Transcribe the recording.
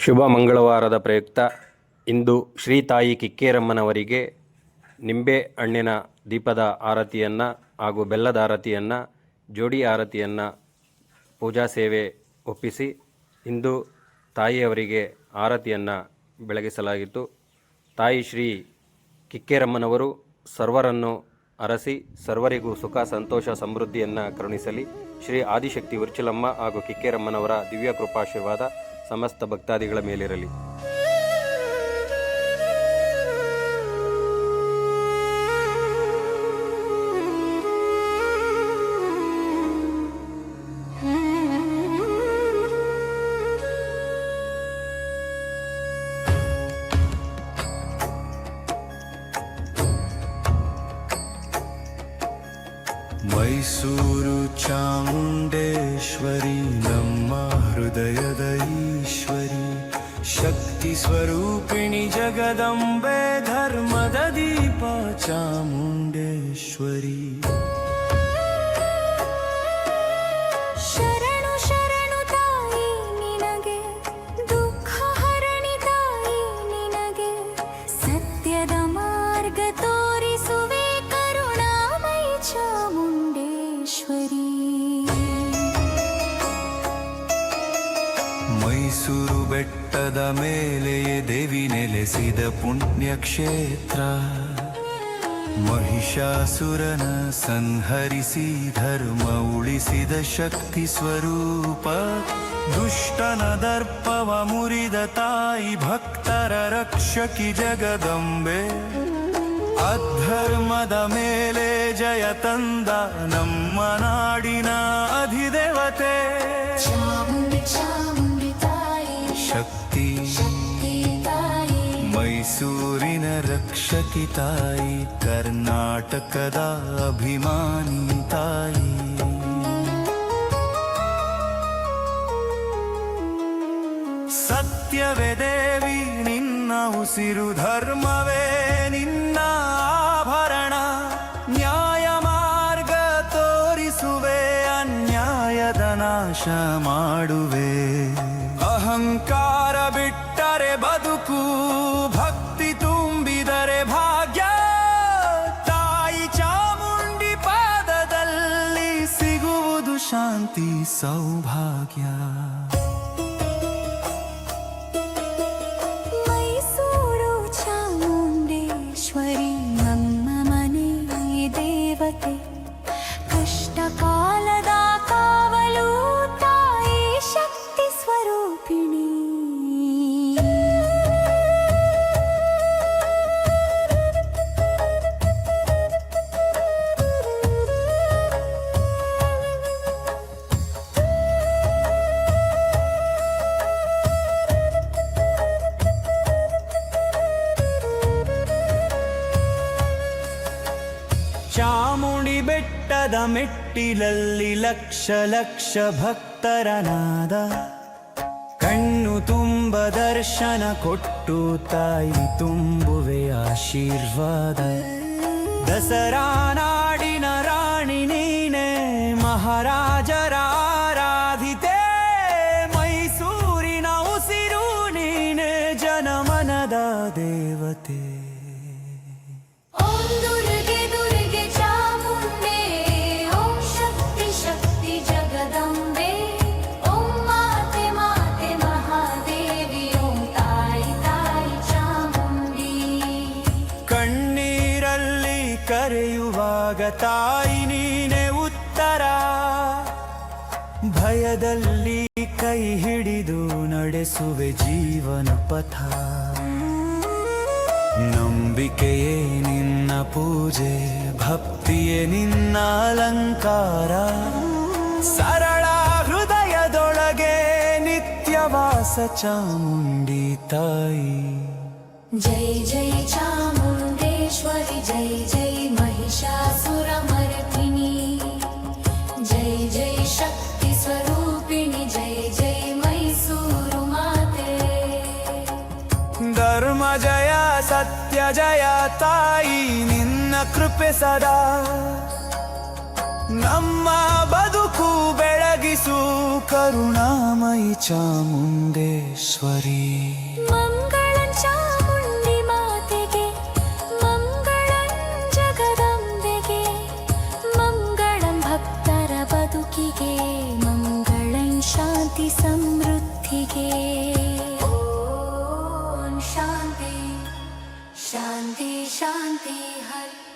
ಶುಭ ಮಂಗಳವಾರದ ಪ್ರಯುಕ್ತ ಇಂದು ಶ್ರೀ ತಾಯಿ ಕಿಕ್ಕೇರಮ್ಮನವರಿಗೆ ನಿಂಬೆ ಹಣ್ಣಿನ ದೀಪದ ಆರತಿಯನ್ನು ಹಾಗೂ ಬೆಲ್ಲದ ಆರತಿಯನ್ನು ಜೋಡಿ ಆರತಿಯನ್ನು ಪೂಜಾ ಸೇವೆ ಒಪ್ಪಿಸಿ ಇಂದು ತಾಯಿಯವರಿಗೆ ಆರತಿಯನ್ನು ಬೆಳಗಿಸಲಾಗಿತ್ತು. ತಾಯಿ ಶ್ರೀ ಕಿಕ್ಕೇರಮ್ಮನವರು ಸರ್ವರನ್ನು ಅರಸಿ ಸರ್ವರಿಗೂ ಸುಖ ಸಂತೋಷ ಸಮೃದ್ಧಿಯನ್ನು ಕರುಣಿಸಲಿ. ಶ್ರೀ ಆದಿಶಕ್ತಿ ಉರ್ಚಿಲಮ್ಮ ಹಾಗೂ ಕಿಕ್ಕೇರಮ್ಮನವರ ದಿವ್ಯ ಕೃಪಾಶೀರ್ವಾದ ಸಮಸ್ತ ಭಕ್ತಾದಿಗಳ ಮೇಲಿರಲಿ. ಮೈಸೂರು ಚಾಮುಂಡೇಶ್ವರಿ ನಮ್ಮ ಹೃದಯದ ಈಶ್ವರಿ, ಶಕ್ತಿ ಸ್ವರೂಪಿಣಿ ಜಗದಂಬೆ, ಧರ್ಮದ ದೀಪ ಚಾಮುಂಡೇಶ್ವರಿ. ಶರಣು ಶರಣು ತಾಯಿ ನಿನಗೆ, ದುಃಖ ಹರಣಿ ತಾಯಿ ನಿನಗೆ, ಸತ್ಯದ ಮಾರ್ಗ ತೋರಿಸುವೆ ಕರುಣಾಮಯಿ ಚಾಮುಂಡೇಶ್ವರಿ. ಮೈಸೂರು ಬೆಟ್ಟದ ಮೇಲೆಯೇ ದೇವಿ ನೆಲೆಸಿದ ಪುಣ್ಯಕ್ಷೇತ್ರ, ಮಹಿಷಾಸುರನ ಸಂಹರಿಸಿ ಧರ್ಮ ಉಳಿಸಿದ ಶಕ್ತಿ ಸ್ವರೂಪ, ದುಷ್ಟನ ದರ್ಪವ ಮುರಿದ ತಾಯಿ ಭಕ್ತರ ರಕ್ಷಕಿ ಜಗದಂಬೆ, ಅಧರ್ಮದ ಮೇಲೆ ಜಯ ತಂದ ನಮ್ಮ ನಾಡಿನ ಅಧಿದೇವತೆ ಶಕ್ತಿ ಮೈಸೂರಿನ ರಕ್ಷಕಿ ತಾಯಿ, ಕರ್ನಾಟಕದ ಅಭಿಮಾನಿ ತಾಯಿ. ಸತ್ಯವೇ ದೇವಿ ನಿನ್ನ ಉಸಿರು, ಧರ್ಮವೇ ನಿನ್ನ ಆಭರಣ, ನ್ಯಾಯ ಮಾರ್ಗ ತೋರಿಸುವೆ, ಅನ್ಯಾಯದ ನಾಶ ಮಾಡುವೆ. ಅಹಂಕಾರ ಬಿಟ್ಟರೆ ಬದುಕು, ಭಕ್ತಿ ತುಂಬಿದರೆ ಭಾಗ್ಯ, ತಾಯಿ ಚಾಮುಂಡಿ ಪಾದದಲ್ಲಿ ಸಿಗುವುದು ಶಾಂತಿ ಸೌಭಾಗ್ಯ. ಮೈಸೂರು ಚಾಮುಂಡೇಶ್ವರಿ ನಮ್ಮ ಮನೆ ದೇವತೆ, ಕಷ್ಟ ಕಾಲದ ಕಾವಲು ತಾಯಿ ಶಕ್ತಿ ಸ್ವರೂಪಿಣಿ. ಚಾಮುಂಡಿ ಬೆಟ್ಟದ ಮೆಟ್ಟಿಲಲ್ಲಿ ಲಕ್ಷ ಲಕ್ಷ ಭಕ್ತರ ನಾದ, ಕಣ್ಣು ತುಂಬ ದರ್ಶನ ಕೊಟ್ಟು ತಾಯಿ ತುಂಬುವೆ ಆಶೀರ್ವಾದ. ದಸರಾ ನಾಡಿನ ರಾಣಿ ನೀನೆ, ಮಹಾರಾಜರ ಆರಾಧಿತೆ, ಮೈಸೂರಿನ ಉಸಿರು ನೀನೆ, ಜನಮನದ ದೇವತೆ. ಓಂ ದುರ್ಗೆ ದುರ್ಗೆ ಚಾಮುಂಡೆ, ಓಂ ಶಕ್ತಿ ಶಕ್ತಿ ಜಗದಂಬೆ, ಓಂ ಮಾತೆ ಮಾತೆ ಮಹಾದೇವಿ, ಓಂ ತಾಯಿ ತಾಯಿ ಚಾಮುಂಡಿ. ಕಣ್ಣೀರಲ್ಲಿ ಕರೆಯುವಾಗ ತಾಯಿ ನೀನೆ ಉತ್ತರ, ಭಯದಲ್ಲಿ ಕೈ ಹಿಡಿದು ನಡೆಸುವೆ ಜೀವನ ಪಥ. ನಂಬಿಕೆಯೇ ನಿನ್ನ ಪೂಜೆ, ಭಕ್ತಿಯೇ ನಿನ್ನ ಅಲಂಕಾರ, ಸರಳ ಹೃದಯದೊಳಗೆ ನಿತ್ಯವಾಸ ಚಾಮುಂಡಿ ತಾಯಿ. ಜೈ ಜೈ ಚಾಮುಂಡೇಶ್ವರಿ, ಜೈ ಜೈ ಮಹಿಷಾಸುರ ಮರ್ದಿನಿ, ಜೈ ಜೈ ಶಕ್ತಿ ಸ್ವರೂಪಿಣಿ, ಜೈ ಜೈ ಮೈಸೂರು ಮಾತೆ. ಧರ್ಮ ಜಯ ಸತ್ಯ ಜಯ ತಾಯಿ ನಿನ್ನ ಕೃಪೆ ಸದಾ, ನಮ್ಮ ಬದುಕು ಬೆಳಗಿಸಿ ಪಾಲಿಸು ಕರುಣಾಮಯಿ ಚಾಮುಂಡೇಶ್ವರಿ. ಮಂಗಳಂ ಚಾಮುಂಡಿ ಮಾತೆಗೆ, ಮಂಗಳಂ ಜಗದಂಬೆಗೆ, ಮಂಗಳಂ ಭಕ್ತರ ಬದುಕಿಗೆ, ಮಂಗಳಂ ಶಾಂತಿ ಸಮೃದ್ಧಿಗೆ. ಓಂ ಶಾಂತಿ ಶಾಂತಿ ಶಾಂತಿ ಹರಿ.